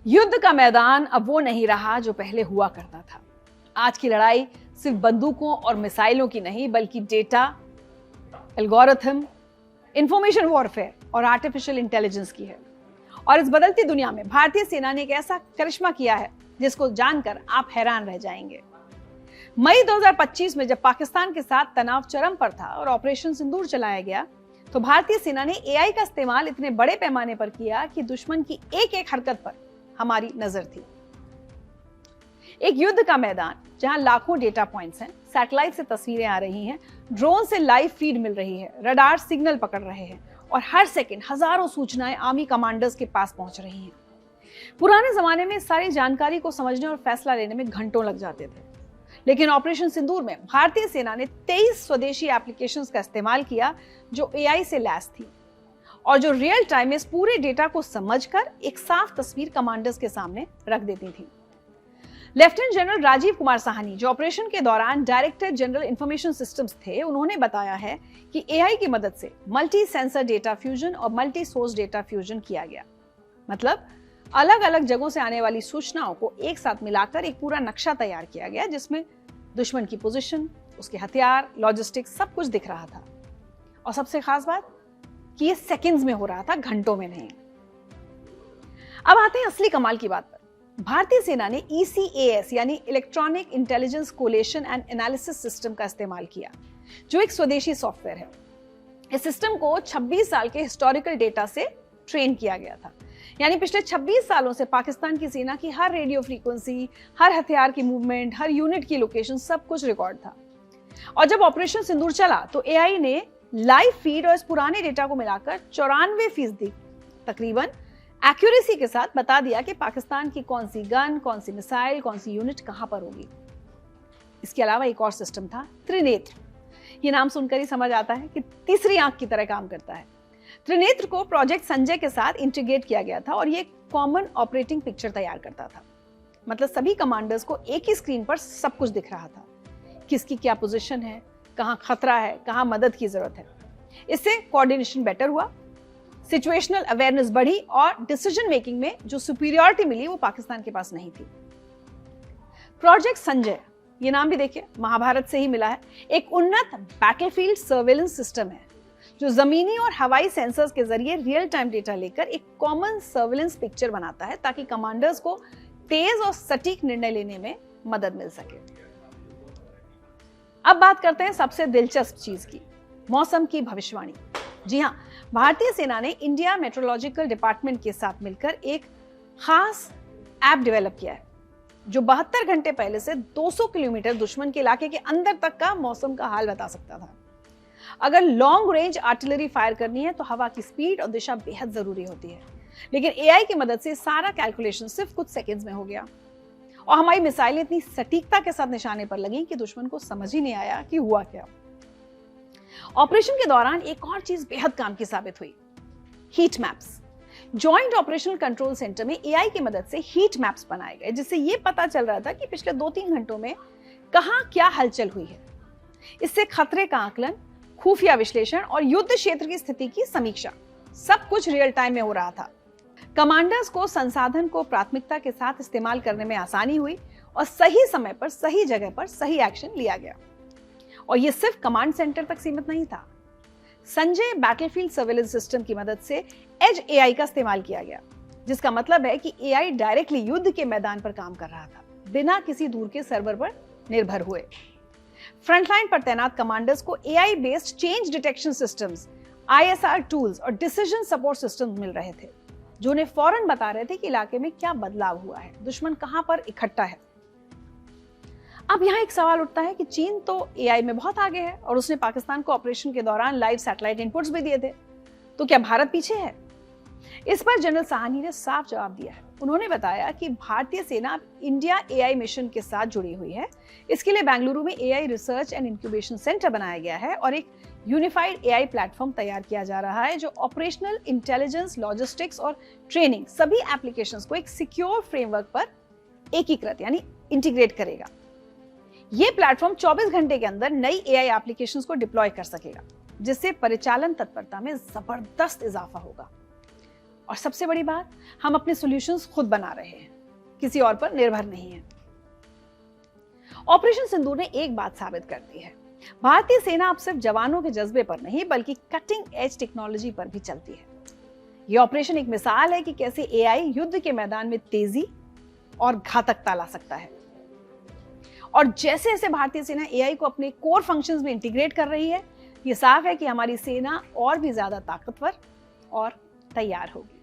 युद्ध का मैदान अब वो नहीं रहा जो पहले हुआ करता था। आज की लड़ाई सिर्फ बंदूकों और मिसाइलों की नहीं, बल्कि डेटा, एल्गोरिथम, इंफॉर्मेशन वॉरफेयर और आर्टिफिशियल इंटेलिजेंस की है। और इस बदलती दुनिया में भारतीय सेना ने एक ऐसा करिश्मा किया है जिसको जानकर आप हैरान रह जाएंगे। मई 2025 में जब पाकिस्तान के साथ तनाव चरम पर था और ऑपरेशन सिंदूर चलाया गया, तो भारतीय सेना ने एआई का इस्तेमाल इतने बड़े पैमाने पर किया कि दुश्मन की एक एक हरकत पर हमारी नजर थी। एक युद्ध का मैदान जहां लाखों डेटा पॉइंट्स हैं, सैटेलाइट से तस्वीरें आ रही हैं, ड्रोन से लाइव फीड मिल रही है, रडार सिग्नल पकड़ रहे हैं और हर सेकंड हजारों सूचनाएं आर्मी कमांडर्स के पास पहुंच रही हैं। पुराने जमाने में सारी जानकारी को समझने और फैसला लेने में घंटों लग जाते थे, लेकिन ऑपरेशन सिंदूर में भारतीय सेना ने 23 स्वदेशी एप्लीकेशंस का इस्तेमाल किया जो एआई से लैस थी और जो रियल टाइम में इस पूरे डेटा को समझकर एक साफ तस्वीर कमांडर्स के सामने रख देती थी। लेफ्टिनेंट जनरल राजीव कुमार साहनी, जो ऑपरेशन के दौरान डायरेक्टर जनरल इंफॉर्मेशन सिस्टम्स थे, उन्होंने बताया है कि एआई की मदद से मल्टी सेंसर डेटा फ्यूजन और मल्टी सोर्स डेटा फ्यूजन किया गया। मतलब अलग अलग जगहों से आने वाली सूचनाओं को एक साथ मिलाकर एक पूरा नक्शा तैयार किया गया, जिसमें दुश्मन की पोजीशन, उसके हथियार, लॉजिस्टिक्स सब कुछ दिख रहा था। और सबसे खास बात कि ये सेकंड्स में हो रहा था, घंटों में नहीं। अब आते हैं असली कमाल की बात पर। भारतीय सेना ने ECAS यानी electronic intelligence coalition and analysis system का इस्तेमाल किया, जो एक स्वदेशी सॉफ्टवेयर है। इस सिस्टम को 26 साल के हिस्टोरिकल डेटा से ट्रेन किया गया था, यानी पिछले 26 सालों से पाकिस्तान की सेना की हर रेडियो फ्रीक्वेंसी, हर हथियार की मूवमेंट, हर यूनिट की लोकेशन, सब कुछ रिकॉर्ड था। और जब ऑपरेशन सिंदूर चला तो एआई ने लाइव फीड और इस पुराने डेटा को मिलाकर 94% तकरीबन एक्यूरेसी के साथ बता दिया कि पाकिस्तान की कौन सी गन, कौन सी मिसाइल, कौन सी यूनिट कहां पर होगी। इसके अलावा एक और सिस्टम था, त्रिनेत्र। ये नाम सुनकर ही समझ आता है कि तीसरी आंख की तरह काम करता है। त्रिनेत्र को प्रोजेक्ट संजय के साथ इंटीग्रेट किया गया था और ये कॉमन ऑपरेटिंग पिक्चर तैयार करता था। मतलब सभी कमांडर्स को एक ही स्क्रीन पर सब कुछ दिख रहा था, किसकी क्या पोजीशन है, कहां खतरा है, कहां मदद की जरूरत है। इससे कोऑर्डिनेशन बेटर हुआ, सिचुएशनल अवेयरनेस बढ़ी और डिसीजन मेकिंग में जो सुपीरियरिटी मिली वो पाकिस्तान के पास नहीं थी। प्रोजेक्ट संजय, ये नाम भी देखिए, महाभारत से ही मिला है। एक उन्नत बैटलफील्ड सर्वेलेंस सिस्टम है जो जमीनी और हवाई सेंसर्स के जरिए रियल टाइम डेटा लेकर एक कॉमन सर्वेलेंस पिक्चर बनाता है, ताकि कमांडर्स को तेज और सटीक निर्णय लेने में मदद मिल सके। अब बात करते हैं सबसे दिलचस्प चीज की, मौसम की भविष्यवाणी। जी हाँ, भारतीय सेना ने इंडिया मेट्रोलॉजिकल डिपार्टमेंट के साथ मिलकर एक खास ऐप डेवलप किया है जो 72 घंटे पहले से 200 किलोमीटर दुश्मन के इलाके के अंदर तक का मौसम का हाल बता सकता था। अगर लॉन्ग रेंज आर्टिलरी फायर करनी है तो हवा की स्पीड और दिशा बेहद जरूरी होती है, लेकिन एआई की मदद से सारा कैलकुलेशन सिर्फ कुछ सेकंड्स में हो गया और हमारी मिसाइलें इतनी सटीकता के साथ निशाने पर लगी कि दुश्मन को समझ ही नहीं आया कि हुआ क्या। ऑपरेशन के दौरान एक और चीज बेहद काम की साबित हुई, heat maps. Joint operational control centre में एआई की मदद से हीट मैप्स बनाए गए, जिससे यह पता चल रहा था कि पिछले 2-3 घंटों में कहां क्या हलचल हुई है। इससे खतरे का आकलन, खुफिया विश्लेषण और युद्ध क्षेत्र की स्थिति की समीक्षा सब कुछ रियल टाइम में हो रहा था। कमांडर्स को संसाधन को प्राथमिकता के साथ इस्तेमाल करने में आसानी हुई और सही समय पर सही जगह पर सही एक्शन लिया गया। और ये सिर्फ कमांड सेंटर तक सीमित नहीं था। संजय बैटलफील्ड सर्वेलेंस सिस्टम की मदद से एज एआई का इस्तेमाल किया गया, जिसका मतलब है कि एआई डायरेक्टली युद्ध के मैदान पर काम कर रहा था, बिना किसी दूर के सर्वर पर निर्भर हुए। फ्रंटलाइन पर तैनात कमांडर्स को AI based change detection systems, ISR tools और डिसीजन सपोर्ट सिस्टम्स मिल रहे थे, जो उन्हें फौरन बता रहे थे कि इलाके में क्या बदलाव हुआ है, दुश्मन कहां पर इकट्ठा है। अब यहाँ एक सवाल उठता है कि चीन तो एआई में बहुत आगे है और उसने पाकिस्तान को ऑपरेशन के दौरान लाइव सैटेलाइट इनपुट्स भी दिए थे, तो क्या भारत पीछे है? इस पर जनरल साहनी ने साफ जवाब दिया है। उन्होंने बताया कि भारतीय सेना इंडिया एआई मिशन के साथ जुड़ी हुई है। इसके लिए बेंगलुरु में AI research and incubation centre बनाया गया है और एक यूनिफाइड एआई प्लेटफॉर्म तैयार किया जा रहा है जो ऑपरेशनल इंटेलिजेंस, लॉजिस्टिक्स और ट्रेनिंग सभी एप्लीकेशंस को एक सिक्योर फ्रेमवर्क पर एकीकृत यानी इंटीग्रेट करेगा। यह प्लेटफॉर्म 24 घंटे के अंदर नई एआई एप्लीकेशंस को डिप्लॉय कर सकेगा, जिससे परिचालन तत्परता में जबरदस्त इजाफा होगा। और सबसे बड़ी बात, हम अपने सॉल्यूशंस खुद बना रहे हैं, किसी और पर निर्भर नहीं है। ऑपरेशन सिंदूर ने एक बात साबित कर दी है, भारतीय सेना अब सिर्फ जवानों के जज्बे पर नहीं बल्कि कटिंग एज टेक्नोलॉजी पर भी चलती है। यह ऑपरेशन एक मिसाल है कि कैसे एआई युद्ध के मैदान में तेजी और घातकता ला सकता है। और जैसे जैसे भारतीय सेना एआई को अपने कोर फंक्शंस में इंटीग्रेट कर रही है, ये साफ है कि हमारी सेना और भी ज्यादा ताकतवर और तैयार होगी।